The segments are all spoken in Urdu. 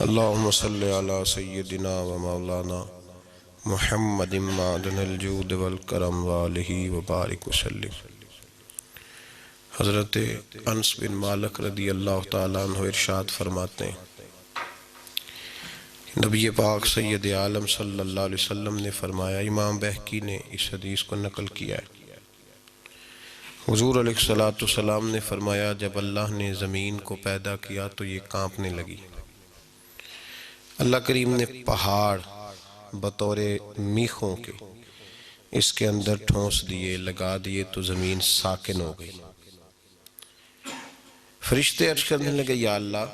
اللہم صلی علی سیدنا و مولانا محمد معدن الجود والکرم والہ وبارک وسلم۔ حضرت انس بن مالک رضی اللہ تعالیٰ عنہ ارشاد فرماتے ہیں، نبی پاک سید عالم صلی اللہ علیہ وسلم نے فرمایا، امام بہقی نے اس حدیث کو نقل کیا ہے، حضور علیہ السلام نے فرمایا، جب اللہ نے زمین کو پیدا کیا تو یہ کانپنے لگی۔ اللہ کریم نے پہاڑ بطور میخوں کے اس کے اندر ٹھونس دیے، لگا دیے تو زمین ساکن ہو گئی۔ فرشتے عرض کرنے لگے، یا اللہ،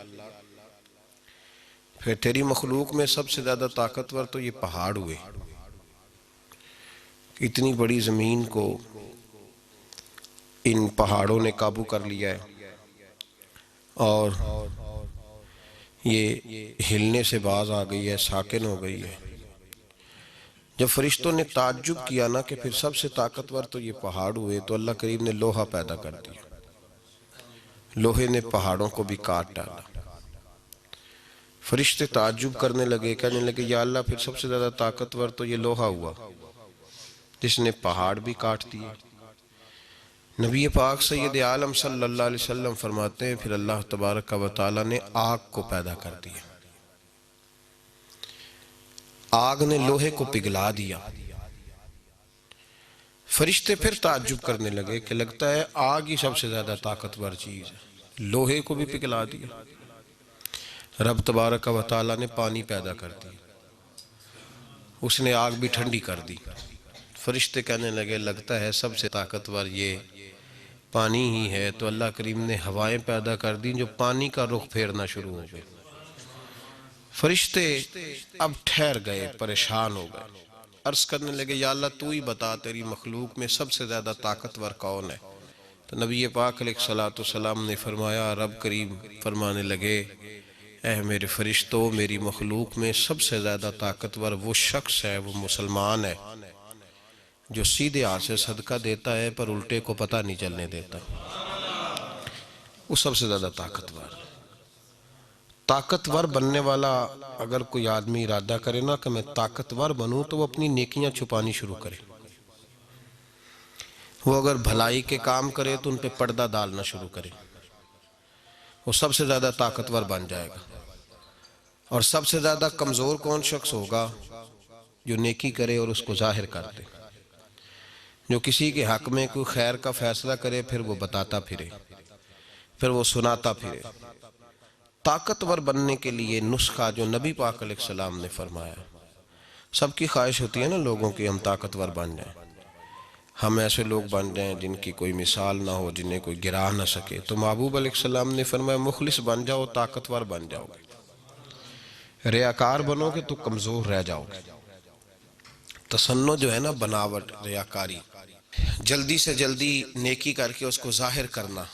پھر تیری مخلوق میں سب سے زیادہ طاقتور تو یہ پہاڑ ہوئے، اتنی بڑی زمین کو ان پہاڑوں نے قابو کر لیا ہے اور یہ ہلنے سے باز آ گئی ہے، ساکن ہو گئی ہے۔ جب فرشتوں نے تعجب کیا نا کہ پھر سب سے طاقتور تو یہ پہاڑ ہوئے، تو اللہ کریم نے لوہا پیدا کر دیا، لوہے نے پہاڑوں کو بھی کاٹ ڈالا۔ فرشتے تعجب کرنے لگے، کہنے لگے، یا اللہ، پھر سب سے زیادہ طاقتور تو یہ لوہا ہوا جس نے پہاڑ بھی کاٹ دیے۔ نبی پاک سید عالم صلی اللہ علیہ وسلم فرماتے ہیں، پھر اللہ تبارک و تعالی نے آگ کو پیدا کر دیا، آگ نے لوہے کو پگھلا دیا۔ فرشتے پھر تعجب کرنے لگے کہ لگتا ہے آگ ہی سب سے زیادہ طاقتور چیز ہے، لوہے کو بھی پگھلا دیا۔ رب تبارک و تعالی نے پانی پیدا کر دیا، اس نے آگ بھی ٹھنڈی کر دی۔ فرشتے کہنے لگے، لگتا ہے سب سے طاقتور یہ پانی ہی ہے، تو اللہ کریم نے ہوائیں پیدا کر دی جو پانی کا رخ پھیرنا شروع ہو گئے۔ فرشتے اب ٹھہر گئے، پریشان ہو گئے، عرض کرنے لگے، یا اللہ، تو ہی بتا تیری مخلوق میں سب سے زیادہ طاقتور کون ہے؟ تو نبی پاک علیہ السلام نے فرمایا، رب کریم فرمانے لگے، اے میرے فرشتوں، میری مخلوق میں سب سے زیادہ طاقتور وہ شخص ہے، وہ مسلمان ہے جو سیدھے ہاتھ سے صدقہ دیتا ہے پر الٹے کو پتہ نہیں چلنے دیتا، وہ سب سے زیادہ طاقتور بننے والا۔ اگر کوئی آدمی ارادہ کرے نا کہ میں طاقتور بنوں، تو وہ اپنی نیکیاں چھپانی شروع کرے۔ وہ اگر بھلائی کے کام کرے تو ان پہ پردہ ڈالنا شروع کرے، وہ سب سے زیادہ طاقتور بن جائے گا۔ اور سب سے زیادہ کمزور کون شخص ہوگا؟ جو نیکی کرے اور اس کو ظاہر کر دے، جو کسی کے حق میں کوئی خیر کا فیصلہ کرے پھر وہ بتاتا پھرے، پھر وہ سناتا پھرے۔ طاقتور بننے کے لیے نسخہ جو نبی پاک علیہ السلام نے فرمایا، سب کی خواہش ہوتی ہے نا لوگوں کی ہم طاقتور بن جائیں، ہم ایسے لوگ بن جائیں جن کی کوئی مثال نہ ہو، جنہیں کوئی گرا نہ سکے۔ تو محبوب علیہ السلام نے فرمایا، مخلص بن جاؤ، طاقتور بن جاؤ گے، ریاکار بنو گے تو کمزور رہ جاؤ گے۔ تصنع جو ہے نا، بناوٹ، ریاکاری، جلدی سے جلدی نیکی کر کے اس کو ظاہر کرنا۔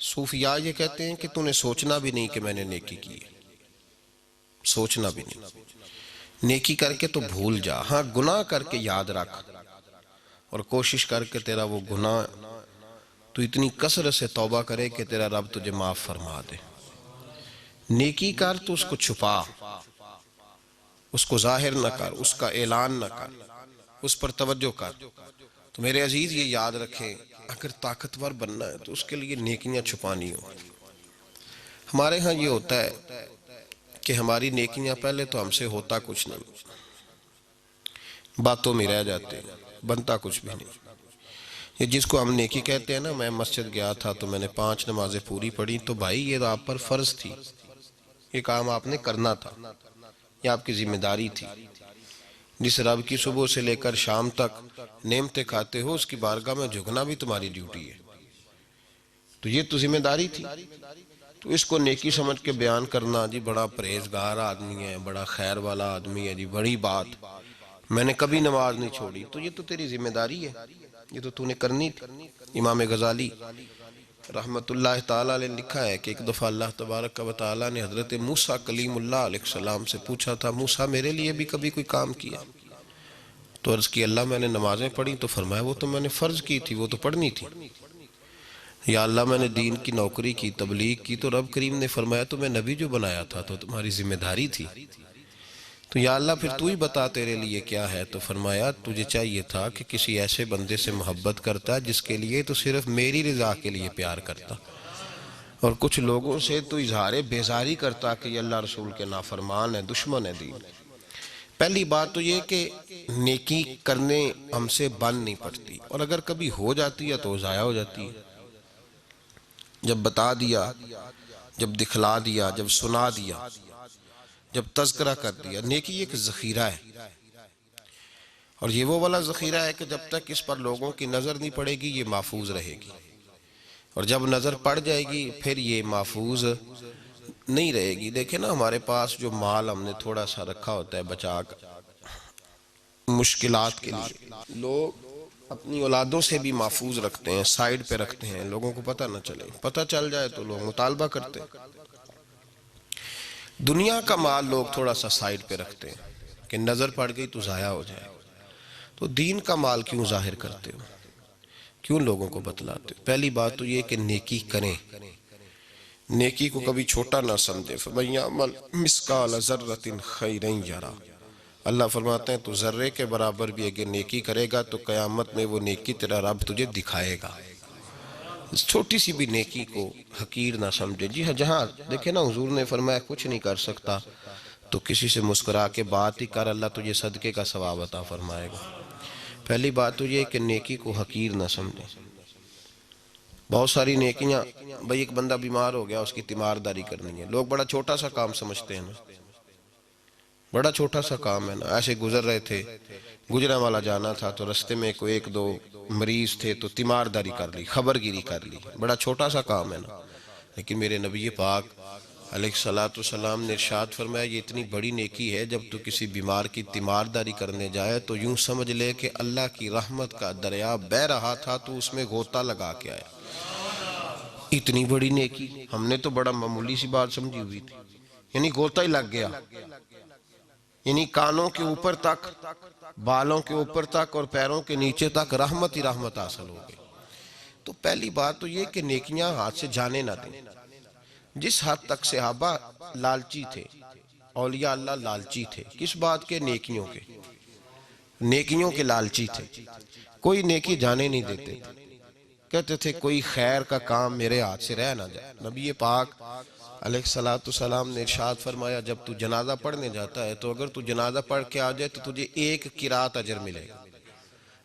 صوفیاء یہ کہتے ہیں کہ تو نے سوچنا بھی نہیں کہ میں نے نیکی کی ہے، سوچنا بھی نہیں، نیکی کر کے تو بھول جا، ہاں گناہ کر کے یاد رکھ، اور کوشش کر کے تیرا وہ گناہ تو اتنی کثرت سے توبہ کرے کہ تیرا رب تجھے معاف فرما دے۔ نیکی کر تو اس کو چھپا، اس کو ظاہر نہ کر، اس کا اعلان نہ کر، اس پر توجہ کر۔ تو میرے عزیز یہ یاد رکھیں، اگر طاقتور بننا ہے تو اس کے لیے نیکیاں چھپانی ہو۔ ہمارے ہاں یہ ہوتا ہے کہ ہماری نیکیاں پہلے تو ہم سے ہوتا کچھ نہیں، باتوں میں رہ جاتے ہیں، بنتا کچھ بھی نہیں۔ یہ جس کو ہم نیکی کہتے ہیں نا، میں مسجد گیا تھا تو میں نے 5 نمازیں پوری پڑھی، تو بھائی یہ آپ پر فرض تھی، یہ کام آپ نے کرنا تھا، یہ آپ کی ذمہ داری تھی۔ جس رب کی صبح سے لے کر شام تک نعمتیں کھاتے ہو، اس کی بارگاہ میں جھکنا بھی تمہاری ڈیوٹی ہے، تو یہ تو ذمہ داری تھی۔ تو اس کو نیکی سمجھ کے بیان کرنا، جی بڑا پرہیزگار آدمی ہے، بڑا خیر والا آدمی ہے، جی بڑی بات، میں نے کبھی نماز نہیں چھوڑی، تو یہ تو تیری ذمہ داری ہے، یہ تو نے کرنی تھی۔ امام غزالی رحمت اللہ تعالیٰ نے لکھا ہے کہ ایک دفعہ اللہ تبارک و تعالیٰ نے حضرت موسیٰ کلیم اللہ علیہ السلام سے پوچھا تھا، موسیٰ میرے لیے بھی کبھی کوئی کام کیا؟ تو عرض کی، اللہ میں نے نمازیں پڑھی، تو فرمایا وہ تو میں نے فرض کی تھی، وہ تو پڑھنی تھی۔ یا اللہ میں نے دین کی نوکری کی، تبلیغ کی، تو رب کریم نے فرمایا تمہیں نبی جو بنایا تھا تو تمہاری ذمہ داری تھی، تو یا اللہ پھر تو ہی بتا تیرے لیے کیا ہے۔ تو فرمایا تجھے چاہیے تھا کہ کسی ایسے بندے سے محبت کرتا جس کے لیے تو صرف میری رضا کے لیے پیار کرتا، اور کچھ لوگوں سے تو اظہار بیزاری کرتا کہ یہ اللہ رسول کے نافرمان ہے، دشمن ہے دین۔ پہلی بات تو یہ کہ نیکی کرنے ہم سے بن نہیں پڑتی، اور اگر کبھی ہو جاتی ہے تو ضائع ہو جاتی ہے۔ جب بتا دیا، جب دکھلا دیا، جب سنا دیا، جب تذکرہ کر دیا، نیکی ایک ذخیرہ ہے، اور یہ وہ والا ذخیرہ ہے کہ جب تک اس پر لوگوں کی نظر نہیں پڑے گی یہ محفوظ رہے گی، اور جب نظر پڑ جائے گی پھر یہ محفوظ نہیں رہے گی۔ دیکھیں نا ہمارے پاس جو مال ہم نے تھوڑا سا رکھا ہوتا ہے بچا کر مشکلات کے لیے، لوگ اپنی اولادوں سے بھی محفوظ رکھتے ہیں، سائیڈ پہ رکھتے ہیں، لوگوں کو پتہ نہ چلے، پتہ چل جائے تو لوگ مطالبہ کرتے ہیں۔ دنیا کا مال لوگ تھوڑا سا سائیڈ پہ رکھتے ہیں کہ نظر پڑ گئی تو ضائع ہو جائے، تو دین کا مال کیوں ظاہر کرتے ہو، کیوں لوگوں کو بتلاتے ہو؟ پہلی بات تو یہ کہ نیکی کریں، نیکی کو کبھی چھوٹا نہ سمجھے۔ فَمَن يَعْمَلْ مِثْقَالَ ذَرَّةٍ خَيْرًا يَرَهُ، اللہ فرماتے ہیں تو ذرے کے برابر بھی اگر نیکی کرے گا تو قیامت میں وہ نیکی تیرا رب تجھے دکھائے گا۔ اس چھوٹی سی بھی نیکی کو حقیر نہ سمجھے۔ جی ہاں، جہاں دیکھیں نا حضور نے فرمایا کچھ نہیں کر سکتا تو کسی سے مسکرا کے بات ہی کر، اللہ تجھے صدقے کا ثواب عطا فرمائے گا۔ پہلی بات تو یہ کہ نیکی کو حقیر نہ سمجھے۔ بہت ساری نیکیاں، بھئی ایک بندہ بیمار ہو گیا اس کی تیمارداری کرنی ہے، لوگ بڑا چھوٹا سا کام سمجھتے ہیں نا، بڑا چھوٹا سا کام ہے نا۔ ایسے گزر رہے تھے، گجرا والا جانا تھا تو رستے میں کوئی ایک دو مریض تھے تو تیمارداری کر لی، خبرگیری کر لی، بڑا چھوٹا سا کام ہے نا۔ لیکن میرے نبی پاک علیہ السلام نے ارشاد فرمایا یہ اتنی بڑی نیکی ہے، جب تو کسی بیمار کی تیمارداری کرنے جائے تو یوں سمجھ لے کہ اللہ کی رحمت کا دریا بہہ رہا تھا تو اس میں غوطہ لگا کے آیا۔ اتنی بڑی نیکی ہم نے تو بڑا معمولی سی بات سمجھی ہوئی تھی، یعنی غوطہ ہی لگ گیا، یعنی کانوں کے اوپر تک، بالوں کے اوپر تک اور پیروں کے نیچے تک رحمت ہی رحمت حاصل ہو گئی۔ تو پہلی بات تو یہ کہ نیکیاں ہاتھ سے جانے نہ دیں۔ جس حد تک صحابہ لالچی تھے، اولیاء اللہ لالچی تھے، کس بات کے؟ نیکیوں کے، نیکیوں کے لالچی تھے، کوئی نیکی جانے نہیں دیتے تھے، کہتے تھے کوئی خیر کا کام میرے ہاتھ سے رہ نہ جائے۔ نبی پاک علیہ السلام نے ارشاد فرمایا جب تو جنازہ پڑھنے جاتا ہے تو اگر تو جنازہ پڑھ کے آ جائے تو تجھے 1 قرات اجر ملے گا،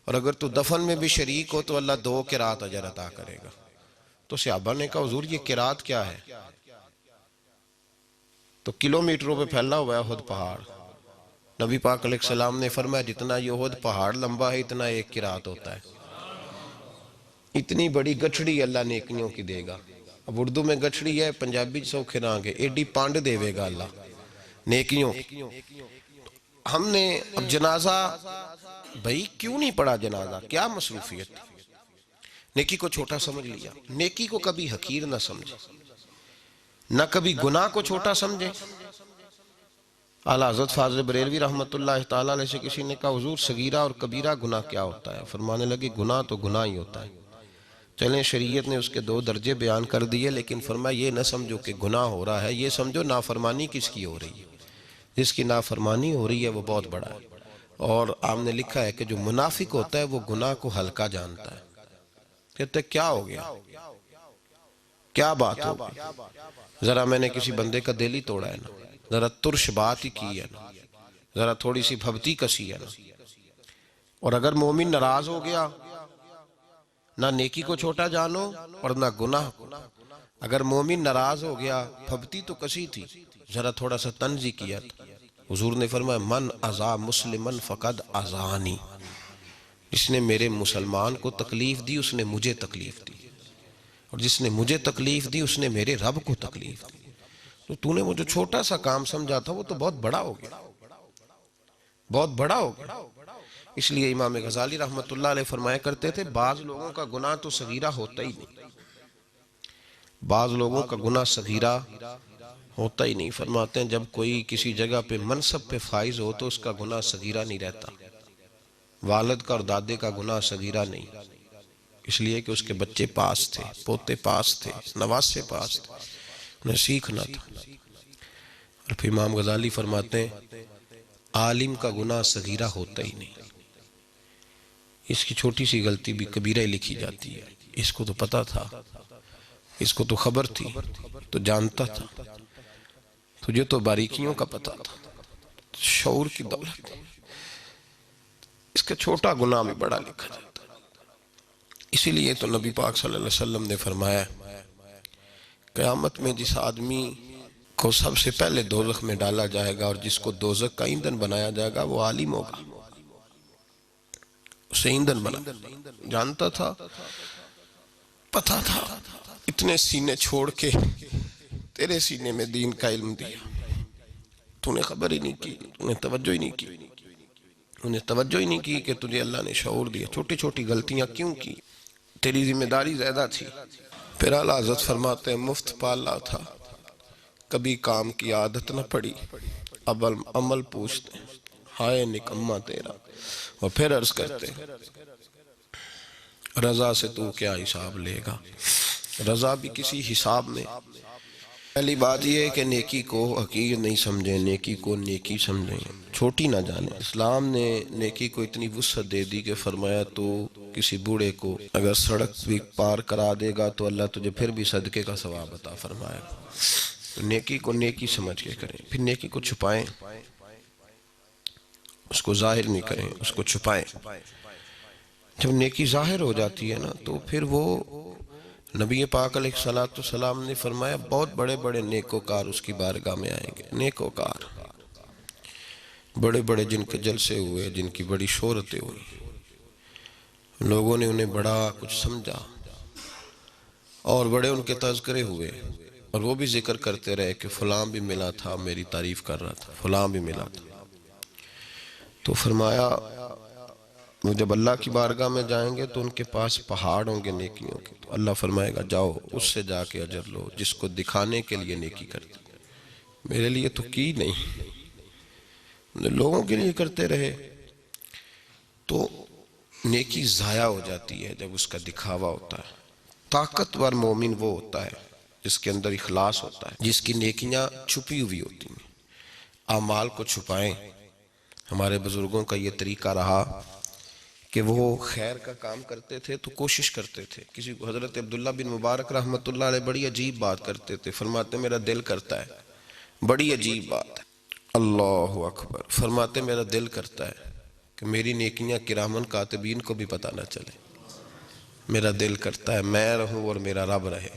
اور اگر تو دفن میں بھی شریک ہو تو اللہ 2 قرات اجر عطا کرے گا۔ تو صحابہ نے کہا حضور یہ قرات کیا ہے؟ تو کلومیٹروں پہ پھیلا ہوا ہے احد پہاڑ۔ نبی پاک علیہ السلام نے فرمایا جتنا یہ احد پہاڑ لمبا ہے اتنا 1 قرات ہوتا ہے۔ اتنی بڑی گٹھڑی اللہ نیکیوں کی دے گا۔ اب اردو میں گٹھڑی ہے، پنجابی سوکھے رانگے، ایڈی پانڈ دے گا اللہ نیکیوں۔ ہم نے اب جنازہ، بھئی کیوں نہیں پڑھا جنازہ؟ کیا مصروفیت؟ نیکی کو چھوٹا سمجھ لیا۔ نیکی کو کبھی حقیر نہ سمجھے، نہ کبھی گناہ کو چھوٹا سمجھے۔ اعلیٰ حضرت فاضل بریلوی رحمت اللہ تعالیٰ علیہ سے کسی نے کہا حضور صغیرہ اور کبیرہ گناہ کیا ہوتا ہے؟ فرمانے لگے گناہ تو گناہ ہی ہوتا ہے۔ چلیں شریعت نے اس کے 2 درجے بیان کر دیے، لیکن فرمایا یہ نہ سمجھو کہ گناہ ہو رہا ہے، یہ سمجھو نافرمانی کس کی ہو رہی ہے۔ جس کی نافرمانی ہو رہی ہے وہ بہت بڑا ہے۔ اور آپ نے لکھا ہے کہ جو منافق ہوتا ہے وہ گناہ کو ہلکا جانتا ہے۔ کہتے ہیں کیا ہو گیا؟ کیا بات ہو گئی؟ ذرا میں نے کسی بندے کا دل ہی توڑا ہے نا، ذرا ترش بات ہی کی ہے نا، ذرا تھوڑی سی بھبتی کسی ہے نا۔ اور اگر مومن ناراض ہو گیا، نہ نیکی کو چھوٹا جانو اور نہ گناہ کو۔ اگر مومن ناراض ہو گیا، پھبتی تو کسی تھی، ذرا تھوڑا سا طنز ہی کیا تھا۔ حضور نے فرمایا من اذا مسلمن فقد اذانی، جس نے میرے مسلمان کو تکلیف دی اس نے مجھے تکلیف دی، اور جس نے مجھے تکلیف دی اس نے میرے رب کو تکلیف دی۔ تو نے وہ جو چھوٹا سا کام سمجھا تھا وہ تو بہت بڑا ہو گیا، بہت بڑا ہو گیا۔ اس لیے امام غزالی رحمت اللہ علیہ فرمایا کرتے تھے بعض لوگوں کا گناہ تو صغیرہ ہوتا ہی نہیں، بعض لوگوں کا گناہ صغیرہ ہوتا ہی نہیں۔ فرماتے ہیں جب کوئی کسی جگہ پہ منصب پہ فائز ہو تو اس کا گناہ صغیرہ نہیں رہتا، والد کا اور دادے کا گناہ صغیرہ نہیں، اس لیے کہ اس کے بچے پاس تھے، پوتے پاس تھے، نواسے پاس تھے، انہیں سیکھنا تھا۔ اور پھر امام غزالی فرماتے ہیں عالم کا گناہ صغیرہ ہوتا ہی نہیں، اس کی چھوٹی سی غلطی بھی کبیرہ لکھی جاتی ہے۔ اس کو تو پتا تھا، اس کو تو خبر تھی، تو جانتا تھا، تجھے تو باریکیوں کا پتا تھا، شعور کی دولت، اس کا چھوٹا گناہ بھی بڑا لکھا جاتا ہے۔ اسی لیے تو نبی پاک صلی اللہ علیہ وسلم نے فرمایا قیامت میں جس آدمی کو سب سے پہلے دوزخ میں ڈالا جائے گا اور جس کو دوزخ کا ایندھن بنایا جائے گا وہ عالم ہوگا، اسے ایندھن بنا، جانتا تھا، پتا تھا، اتنے سینے چھوڑ کے تیرے سینے میں دین کا علم دیا، تو نے خبر ہی نہیں کی، تو نے توجہ ہی نہیں کی، انہیں توجہ ہی نہیں کی کہ تجھے اللہ نے شعور دیا۔ چھوٹی چھوٹی غلطیاں کیوں کی؟ تیری ذمہ داری زیادہ تھی۔ پھر اعلیٰ حضرت فرماتے ہیں مفت پالا تھا، کبھی کام کی عادت نہ پڑی، اب عمل پوچھتے ہیں ہائے نکمہ تیرا، اور پھر عرض کرتے ہیں رضا سے تو کیا حساب لے گا؟ رضا بھی کسی حساب میں۔ پہلی بات یہ ہے کہ نیکی کو حقیر نہیں سمجھیں، نیکی کو نیکی سمجھیں، چھوٹی نہ جانیں۔ اسلام نے نیکی کو اتنی وسعت دے دی کہ فرمایا تو کسی بوڑھے کو اگر سڑک بھی پار کرا دے گا تو اللہ تجھے پھر بھی صدقے کا ثواب عطا فرمائے گا۔ تو نیکی کو نیکی سمجھ کے کریں، پھر نیکی کو چھپائیں، اس کو ظاہر نہیں کریں، اس کو چھپائیں۔ جب نیکی ظاہر ہو جاتی ہے نا تو پھر وہ نبی پاک علیہ السلام نے فرمایا بہت بڑے بڑے نیکوکار اس کی بارگاہ میں آئیں گے۔ نیکوکار بڑے بڑے جن کے جلسے ہوئے، جن کی بڑی شہرتیں ہوئی، لوگوں نے انہیں بڑا کچھ سمجھا اور بڑے ان کے تذکرے ہوئے، اور وہ بھی ذکر کرتے رہے کہ فلاں بھی ملا تھا میری تعریف کر رہا تھا، فلاں بھی ملا تھا۔ تو فرمایا وہ جب اللہ کی بارگاہ میں جائیں گے تو ان کے پاس پہاڑ ہوں گے نیکیوں کے، تو اللہ فرمائے گا جاؤ اس سے جا کے اجر لو جس کو دکھانے کے لیے نیکی کرتی، میرے لیے تو کی نہیں، لوگوں کے لیے کرتے رہے۔ تو نیکی ضائع ہو جاتی ہے جب اس کا دکھاوا ہوتا ہے۔ طاقتور مومن وہ ہوتا ہے جس کے اندر اخلاص ہوتا ہے، جس کی نیکیاں چھپی ہوئی ہوتی ہیں۔ اعمال کو چھپائیں۔ ہمارے بزرگوں کا یہ طریقہ رہا کہ وہ خیر کا کام کرتے تھے تو کوشش کرتے تھے۔ کسی کو حضرت عبداللہ بن مبارک رحمۃ اللہ علیہ بڑی عجیب بات کرتے تھے، فرماتے میرا دل کرتا ہے، بڑی عجیب بات ہے، اللہ اکبر، فرماتے میرا دل کرتا ہے کہ میری نیکیاں کرامن کاتبین کو بھی پتہ نہ چلے، میرا دل کرتا ہے میں رہوں اور میرا رب رہے،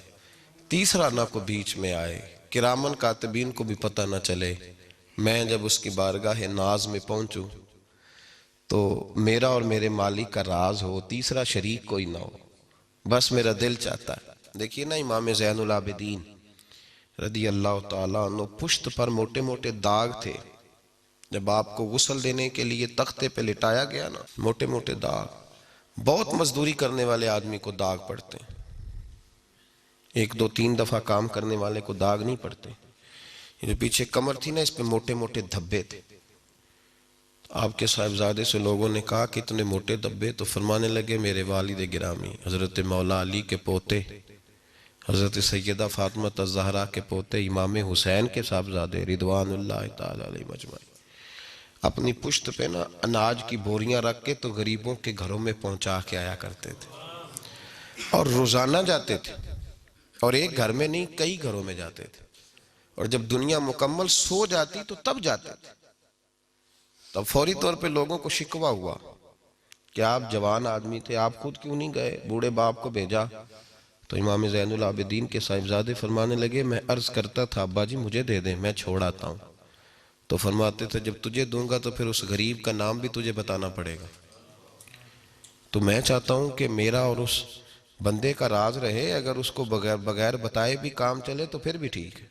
تیسرا نہ کو بیچ میں آئے، کرامن کاتبین کو بھی پتہ نہ چلے، میں جب اس کی بارگاہ ناز میں پہنچوں تو میرا اور میرے مالک کا راز ہو، تیسرا شریک کوئی نہ ہو، بس میرا دل چاہتا ہے۔ دیکھیے نا امام زین العابدین رضی اللہ تعالیٰ عنہ پشت پر موٹے موٹے داغ تھے، جب آپ کو غسل دینے کے لیے تختے پہ لٹایا گیا نا، موٹے موٹے داغ، بہت مزدوری کرنے والے آدمی کو داغ پڑتے ہیں، ایک دو تین دفعہ کام کرنے والے کو داغ نہیں پڑتے۔ یہ جو پیچھے کمر تھی نا اس پہ موٹے موٹے دھبے تھے، آپ کے صاحبزادے سے لوگوں نے کہا کہ اتنے موٹے دھبے، تو فرمانے لگے میرے والد گرامی حضرت مولا علی کے پوتے، حضرت سیدہ فاطمہ الزہرا کے پوتے، امام حسین کے صاحبزادے رضوان اللہ تعالی علیہ مجمعین، اپنی پشت پہ نا اناج کی بوریاں رکھ کے تو غریبوں کے گھروں میں پہنچا کے آیا کرتے تھے، اور روزانہ جاتے تھے، اور ایک گھر میں نہیں کئی گھروں میں جاتے تھے، اور جب دنیا مکمل سو جاتی تو تب جاتے تھے۔ تب فوری طور پہ لوگوں کو شکوہ ہوا کہ آپ جوان آدمی تھے، آپ خود کیوں نہیں گئے، بوڑھے باپ کو بھیجا؟ تو امام زین العابدین کے صاحبزادے فرمانے لگے میں عرض کرتا تھا ابا جی مجھے دے دیں، میں چھوڑ آتا ہوں، تو فرماتے تھے جب تجھے دوں گا تو پھر اس غریب کا نام بھی تجھے بتانا پڑے گا، تو میں چاہتا ہوں کہ میرا اور اس بندے کا راز رہے، اگر اس کو بغیر بتائے بھی کام چلے تو پھر بھی ٹھیک ہے۔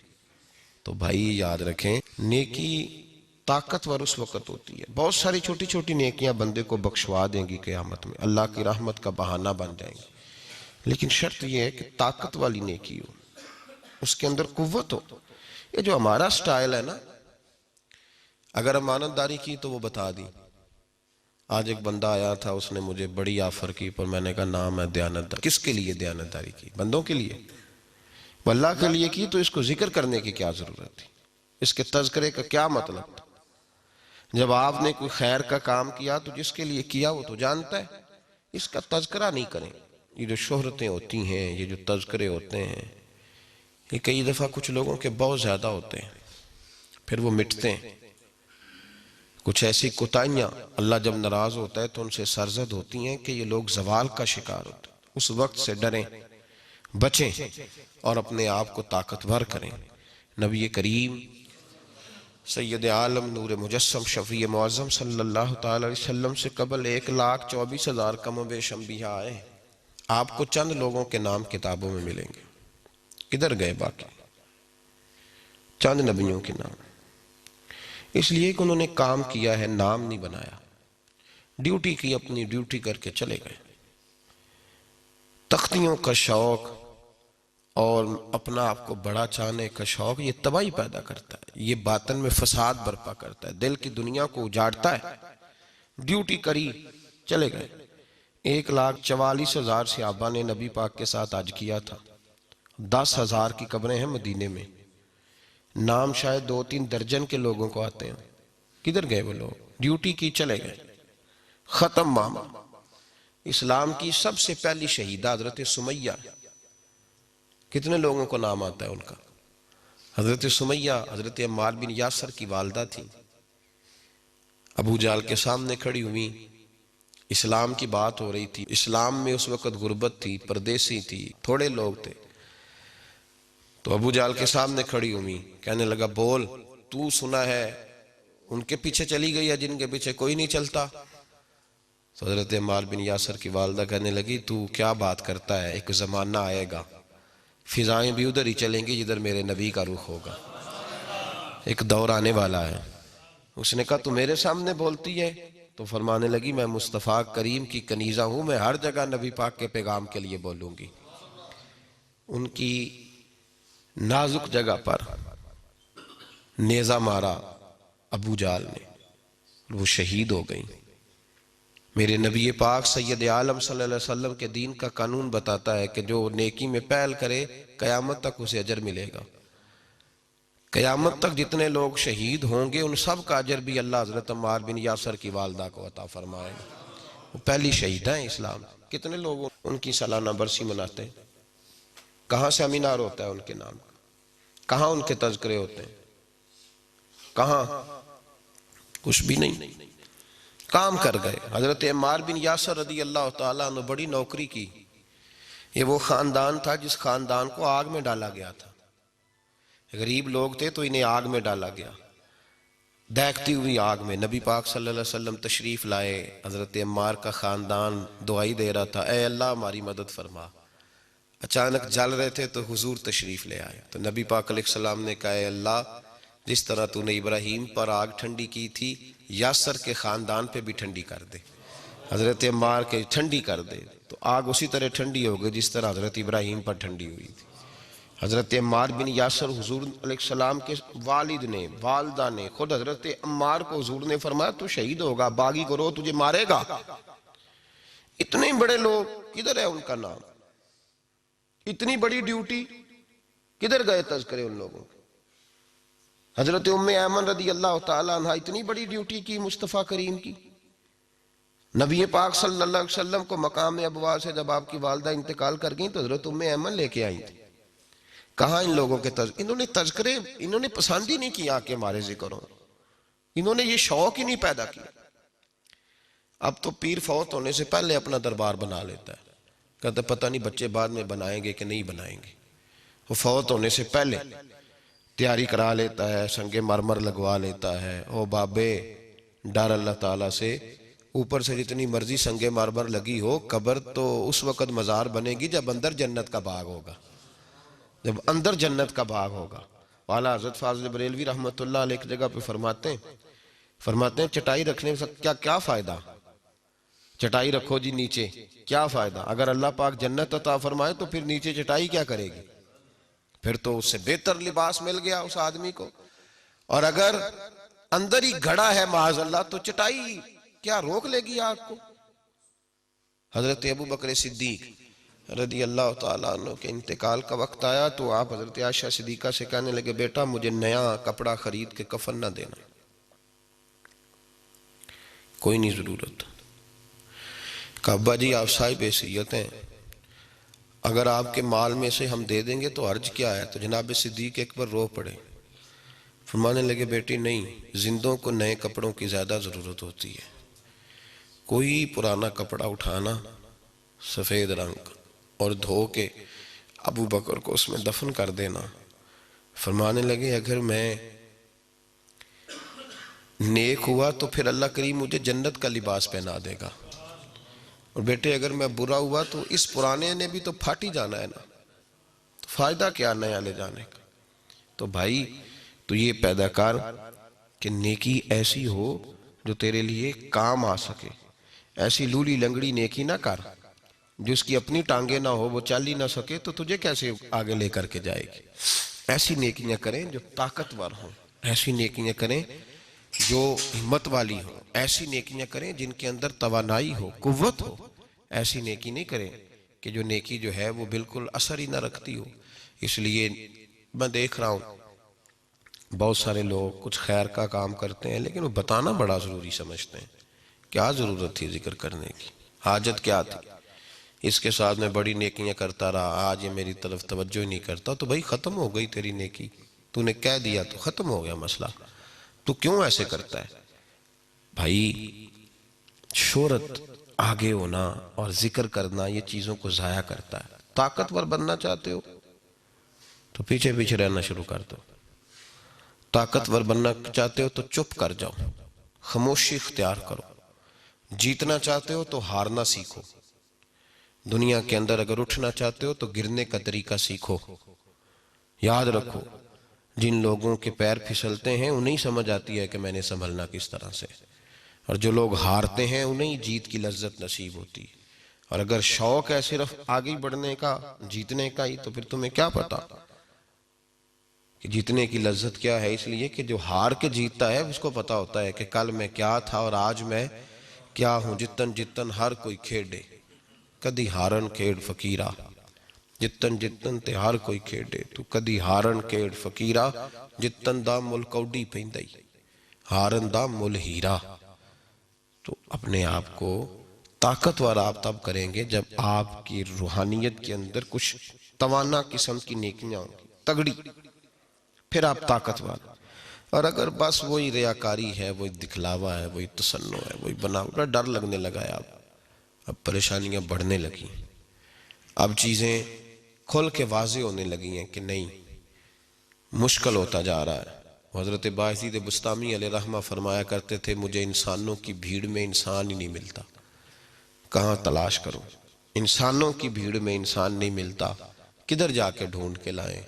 تو بھائی یاد رکھیں نیکی طاقتور اس وقت ہوتی ہے، بہت ساری چھوٹی چھوٹی نیکیاں بندے کو بخشوا دیں گی قیامت میں، اللہ کی رحمت کا بہانہ بن جائیں گی، لیکن شرط یہ ہے کہ طاقت والی نیکی ہو، اس کے اندر قوت ہو۔ یہ جو ہمارا سٹائل ہے نا، اگر امانت داری کی تو وہ بتا دی، آج ایک بندہ آیا تھا، اس نے مجھے بڑی آفر کی، پر میں نے کہا نام ہے دیانتدار۔ کس کے لیے دیانتداری کی؟ بندوں کے لیے؟ وہ اللہ کے لیے کی تو اس کو ذکر کرنے کی کیا ضرورت تھی؟ اس کے تذکرے کا کیا مطلب تھا؟ جب آپ نے کوئی خیر کا کام کیا تو جس کے لیے کیا وہ تو جانتا ہے، اس کا تذکرہ نہیں کریں۔ یہ جو شہرتیں ہوتی ہیں، یہ جو تذکرے ہوتے ہیں، یہ کئی دفعہ کچھ لوگوں کے بہت زیادہ ہوتے ہیں، پھر وہ مٹتے ہیں۔ کچھ ایسی کوتاہیاں اللہ جب ناراض ہوتا ہے تو ان سے سرزد ہوتی ہیں کہ یہ لوگ زوال کا شکار ہوتے ہیں۔ اس وقت سے ڈریں، بچیں اور اپنے آپ کو طاقتور کریں۔ نبی کریم سید عالم نور مجسم شفیع معظم صلی اللہ تعالی علیہ وسلم سے قبل 1,24,000 کم و بیش انبیاء آئے۔ آپ کو چند لوگوں کے نام کتابوں میں ملیں گے۔ کدھر گئے باقی؟ چند نبیوں کے نام، اس لیے کہ انہوں نے کام کیا ہے، نام نہیں بنایا، ڈیوٹی کی، اپنی ڈیوٹی کر کے چلے گئے۔ تختیوں کا شوق اور اپنا آپ کو بڑا چاہنے کا شوق یہ تباہی پیدا کرتا ہے، یہ باطن میں فساد برپا کرتا ہے، دل کی دنیا کو اجاڑتا ہے۔ ڈیوٹی کری، چلے گئے۔ 1,44,000 صحابہ نے نبی پاک کے ساتھ حج کیا تھا۔ 10,000 کی قبریں ہیں مدینے میں، نام شاید 2-3 درجن کے لوگوں کو آتے ہیں۔ کدھر گئے وہ لوگ؟ ڈیوٹی کی، چلے گئے، ختم معاملہ۔ اسلام کی سب سے پہلی شہیدہ حضرت سمیہ، کتنے لوگوں کو نام آتا ہے ان کا؟ حضرت سمیہ حضرت عمار بن یاسر کی والدہ تھی، ابو جہل کے سامنے کھڑی ہوئی، اسلام کی بات ہو رہی تھی۔ اسلام میں اس وقت غربت تھی، پردیسی تھی، تھوڑے لوگ تھے، تو ابو جہل کے سامنے کھڑی ہوئی، کہنے لگا بول، تو سنا ہے ان کے پیچھے چلی گئی ہے جن کے پیچھے کوئی نہیں چلتا؟ تو حضرت عمار بن یاسر کی والدہ کہنے لگی تو کیا بات کرتا ہے، ایک زمانہ آئے گا فضائیں بھی ادھر ہی چلیں گی جدھر میرے نبی کا رخ ہوگا، ایک دور آنے والا ہے۔ اس نے کہا تو میرے سامنے بولتی ہے؟ تو فرمانے لگی میں مصطفیٰ کریم کی کنیزہ ہوں، میں ہر جگہ نبی پاک کے پیغام کے لیے بولوں گی۔ ان کی نازک جگہ پر نیزہ مارا ابو جہل نے، وہ شہید ہو گئی۔ میرے نبی پاک سید عالم صلی اللہ علیہ وسلم کے دین کا قانون بتاتا ہے کہ جو نیکی میں پہل کرے قیامت تک اسے اجر ملے گا۔ قیامت تک جتنے لوگ شہید ہوں گے ان سب کا اجر بھی اللہ حضرت عمار بن یاسر کی والدہ کو عطا فرمائے گا۔ وہ پہلی شہیدہ ہیں اسلام۔ کتنے لوگ ان کی سالانہ برسی مناتے ہیں؟ کہاں سیمینار ہوتا ہے ان کے نام کا؟ کہاں ان کے تذکرے ہوتے ہیں؟ کہاں؟ کچھ بھی نہیں، کام کر گئے۔ حضرت عمار بن یاسر رضی اللہ تعالیٰ عنہ بڑی نوکری کی۔ یہ وہ خاندان تھا جس خاندان کو آگ میں ڈالا گیا تھا، غریب لوگ تھے تو انہیں آگ میں ڈالا گیا، دہکتی ہوئی آگ میں۔ نبی پاک صلی اللہ علیہ وسلم تشریف لائے، حضرت عمار کا خاندان دعائی دے رہا تھا، اے اللہ ہماری مدد فرما۔ اچانک جل رہے تھے تو حضور تشریف لے آئے، تو نبی پاک علیہ السلام نے کہا اے اللہ جس طرح تو نے ابراہیم پر آگ ٹھنڈی کی تھی، یاسر کے خاندان پہ بھی ٹھنڈی کر دے، حضرت عمار کے ٹھنڈی کر دے۔ تو آگ اسی طرح ٹھنڈی ہو گئی جس طرح حضرت ابراہیم پر ٹھنڈی ہوئی تھی۔ حضرت عمار بن یاسر حضور علیہ السلام کے والد نے، والدہ نے، خود حضرت عمار کو حضور نے فرمایا تو شہید ہوگا، باغی گروہ تجھے مارے گا۔ اتنے بڑے لوگ، کدھر ہے ان کا نام؟ اتنی بڑی ڈیوٹی، کدھر گئے تذکرے ان لوگوں کے؟ حضرت ام ایمن رضی اللہ تعالیٰ عنہ اتنی بڑی ڈیوٹی کی مصطفیٰ کریم کی۔ نبی پاک صلی اللہ علیہ وسلم کو مقام ابوا سے جب آپ کی والدہ انتقال کر گئیں تو حضرت ام ایمن لے کے آئی تھی۔ کہاں ان لوگوں کے انہوں نے تذکرے، انہوں نے پسند ہی نہیں کیا کہ ہمارے ذکر ہوں، انہوں نے یہ شوق ہی نہیں پیدا کیا۔ اب تو پیر فوت ہونے سے پہلے اپنا دربار بنا لیتا ہے، کہتا پتہ نہیں بچے بعد میں بنائیں گے کہ نہیں بنائیں گے۔ وہ فوت ہونے سے پہلے تیاری کرا لیتا ہے، سنگ مرمر لگوا لیتا ہے۔ او بابے ڈر اللہ تعالیٰ سے، اوپر سے جتنی مرضی سنگ مرمر لگی ہو، قبر تو اس وقت مزار بنے گی جب اندر جنت کا باغ ہوگا، جب اندر جنت کا باغ ہوگا۔ والا حضرت فاضل بریلوی رحمت اللہ علیہ ایک جگہ پہ فرماتے ہیں چٹائی رکھنے سے کیا فائدہ؟ چٹائی رکھو جی نیچے، کیا فائدہ؟ اگر اللہ پاک جنت عطا فرمائے تو پھر نیچے چٹائی کیا کرے گی؟ پھر تو اس سے بہتر لباس مل گیا اس آدمی کو۔ اور اگر اندر ہی گھڑا ہے معاذ اللہ تو چٹائی کیا روک لے گی آگ کو؟ حضرت ابو بکر صدیق رضی اللہ تعالیٰ عنہ کے انتقال کا وقت آیا تو آپ حضرت عائشہ صدیقہ سے کہنے لگے بیٹا مجھے نیا کپڑا خرید کے کفن نہ دینا، کوئی نہیں ضرورت۔ کہا ابا جی آپ صاحب حیثیت ہیں، اگر آپ کے مال میں سے ہم دے دیں گے تو حرج کیا ہے؟ تو جناب صدیق اکبر رو پڑے، فرمانے لگے بیٹی نہیں، زندوں کو نئے کپڑوں کی زیادہ ضرورت ہوتی ہے، کوئی پرانا کپڑا اٹھانا سفید رنگ اور دھو کے ابو بکر کو اس میں دفن کر دینا۔ فرمانے لگے اگر میں نیک ہوا تو پھر اللہ کریم مجھے جنت کا لباس پہنا دے گا، اور بیٹے اگر میں برا ہوا تو اس پرانے نے بھی تو پھٹ ہی جانا ہے نا، تو فائدہ کیا نیا لے جانے کا؟ تو بھائی تو یہ پیدا کر کہ نیکی ایسی ہو جو تیرے لیے کام آ سکے، ایسی لولی لنگڑی نیکی نہ کر جس کی اپنی ٹانگیں نہ ہو، وہ چل ہی نہ سکے تو تجھے کیسے آگے لے کر کے جائے گی۔ ایسی نیکیاں کریں جو طاقتور ہوں، ایسی نیکیاں کریں جو ہمت والی ہوں، ایسی نیکیاں کریں جن کے اندر توانائی ہو، قوت ہو۔ ایسی نیکی نہیں کریں کہ جو نیکی جو ہے وہ بالکل اثر ہی نہ رکھتی ہو۔ اس لیے میں دیکھ رہا ہوں بہت سارے لوگ کچھ خیر کا کام کرتے ہیں لیکن وہ بتانا بڑا ضروری سمجھتے ہیں۔ کیا ضرورت تھی ذکر کرنے کی؟ حاجت کیا تھی؟ اس کے ساتھ میں بڑی نیکیاں کرتا رہا، آج یہ میری طرف توجہ ہی نہیں کرتا، تو بھائی ختم ہو گئی تیری نیکی، تو نے کہہ دیا تو ختم ہو گیا مسئلہ۔ تو کیوں ایسے کرتا ہے؟ بھائی شہرت، آگے ہونا اور ذکر کرنا یہ چیزوں کو ضائع کرتا ہے۔ طاقتور بننا چاہتے ہو تو پیچھے پیچھے رہنا شروع کر دو، طاقتور بننا چاہتے ہو تو چپ کر جاؤ، خاموشی اختیار کرو، جیتنا چاہتے ہو تو ہارنا سیکھو، دنیا کے اندر اگر اٹھنا چاہتے ہو تو گرنے کا طریقہ سیکھو۔ یاد رکھو جن لوگوں کے پیر پھسلتے ہیں انہیں سمجھ آتی ہے کہ میں نے سنبھلنا کس طرح سے، اور جو لوگ ہارتے ہیں انہیں جیت کی لذت نصیب ہوتی ہے۔ اور اگر شوق ہے صرف آگے بڑھنے کا، جیتنے کا ہی، تو پھر تمہیں کیا پتا کہ جیتنے کی لذت کیا ہے؟ اس لیے کہ جو ہار کے جیتتا ہے اس کو پتا ہوتا ہے کہ کل میں کیا تھا اور آج میں کیا ہوں۔ جتن جتن ہر کوئی کھیڑے کدی ہارن کھیڑ فقیرہ، جتن جتن تے ہر کوئی کھیڑے تو کدی ہارن کھیڑ فقیرہ، جتن دا مل کوڈی پیندائی ہارن دا مل ہیرا۔ تو اپنے آپ کو طاقتور آپ تب کریں گے جب آپ کی روحانیت کے اندر کچھ توانا قسم کی نیکیاں ہوں گی، تگڑی، پھر آپ طاقتور۔ اور اگر بس وہی ریاکاری ہے، وہی دکھلاوا ہے، وہی تصنع ہے، وہی بناوٹ، ڈر لگنے لگا ہے، اب پریشانیاں بڑھنے لگی، اب چیزیں کھل کے واضح ہونے لگی ہیں کہ نہیں، مشکل ہوتا جا رہا ہے۔ حضرت باعزید بسطامی علیہ رحمہ فرمایا کرتے تھے مجھے انسانوں کی بھیڑ میں انسان ہی نہیں ملتا، کہاں تلاش کروں؟ انسانوں کی بھیڑ میں انسان نہیں ملتا، کدھر جا کے ڈھونڈ کے لائیں؟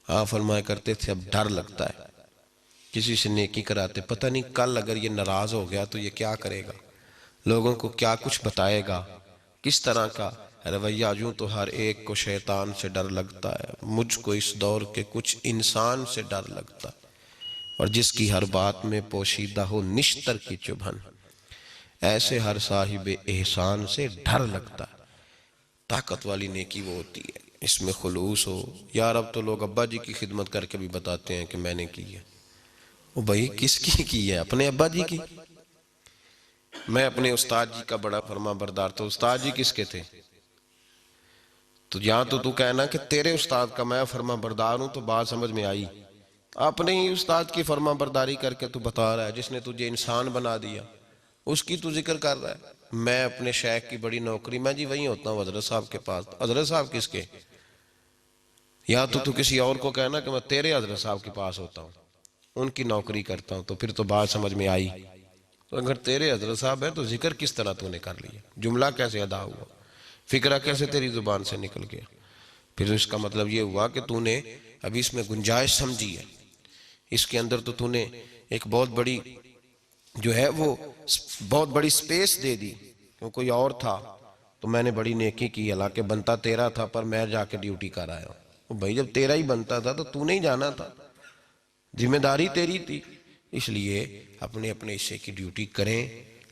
آپ فرمایا کرتے تھے اب ڈر لگتا ہے کسی سے نیکی کراتے، پتہ نہیں کل اگر یہ ناراض ہو گیا تو یہ کیا کرے گا، لوگوں کو کیا کچھ بتائے گا، کس طرح کا رویہ۔ یوں تو ہر ایک کو شیطان سے ڈر لگتا ہے، مجھ کو اس دور کے کچھ انسان سے ڈر لگتا ہے، اور جس کی ہر بات میں پوشیدہ ہو نشتر کی چبھن، ایسے ہر صاحب احسان سے ڈر لگتا ہے۔ طاقت والی نیکی وہ ہوتی ہے اس میں خلوص ہو۔ یار اب تو لوگ ابا جی کی خدمت کر کے بھی بتاتے ہیں کہ میں نے کی ہے، وہ بھائی کس کی ہے؟ اپنے ابا جی کی۔ میں اپنے استاد جی کا بڑا فرما بردار تھا، استاد جی کس کے تھے؟ تو یہاں تو کہنا کہ تیرے استاد کا میں فرما بردار ہوں تو بات سمجھ میں آئی۔ اپنے ہی استاد کی فرما برداری کر کے تو بتا رہا ہے، جس نے تجھے انسان بنا دیا اس کی تو ذکر کر رہا ہے۔ میں اپنے شیخ کی بڑی نوکری، میں جی وہیں ہوتا ہوں حضرت صاحب کے پاس۔ حضرت صاحب کس کے؟ یا تو کسی اور کو کہنا کہ میں تیرے حضرت صاحب کے پاس ہوتا ہوں، ان کی نوکری کرتا ہوں، تو پھر تو بات سمجھ میں آئی۔ تو اگر تیرے حضرت صاحب ہے تو ذکر کس طرح تو نے کر لیا، جملہ کیسے ادا ہوا، فکرہ کیسے تیری زبان سے نکل گیا؟ پھر اس کا مطلب یہ ہوا کہ تو نے ابھی اس میں گنجائش سمجھی ہے، اس کے اندر تو نے ایک بہت بڑی جو ہے وہ بہت بڑی سپیس دے دی۔ کیوں کوئی اور تھا تو میں نے بڑی نیکی کی، حالانکہ بنتا تیرا تھا پر میں جا کے ڈیوٹی کر آیا ہوں۔ بھائی جب تیرا ہی بنتا تھا تو نہیں جانا تھا، ذمہ داری تیری تھی۔ اس لیے اپنے اپنے حصے کی ڈیوٹی کریں،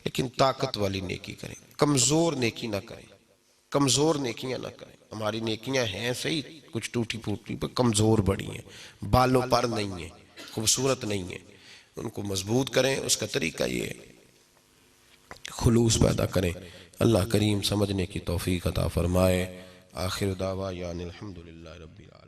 لیکن طاقت والی نیکی کریں، کمزور نیکی نہ کریں، کمزور نیکیاں نہ کریں۔ ہماری نیکیاں ہیں صحیح کچھ ٹوٹی پھوٹی پر کمزور بڑی ہیں، بالوں پر نہیں ہیں، خوبصورت نہیں ہیں، ان کو مضبوط کریں۔ اس کا طریقہ یہ ہے خلوص پیدا کریں۔ اللہ کریم سمجھنے کی توفیق عطا فرمائے۔ آخر دعویٰ یعنی الحمدللہ رب العالمین۔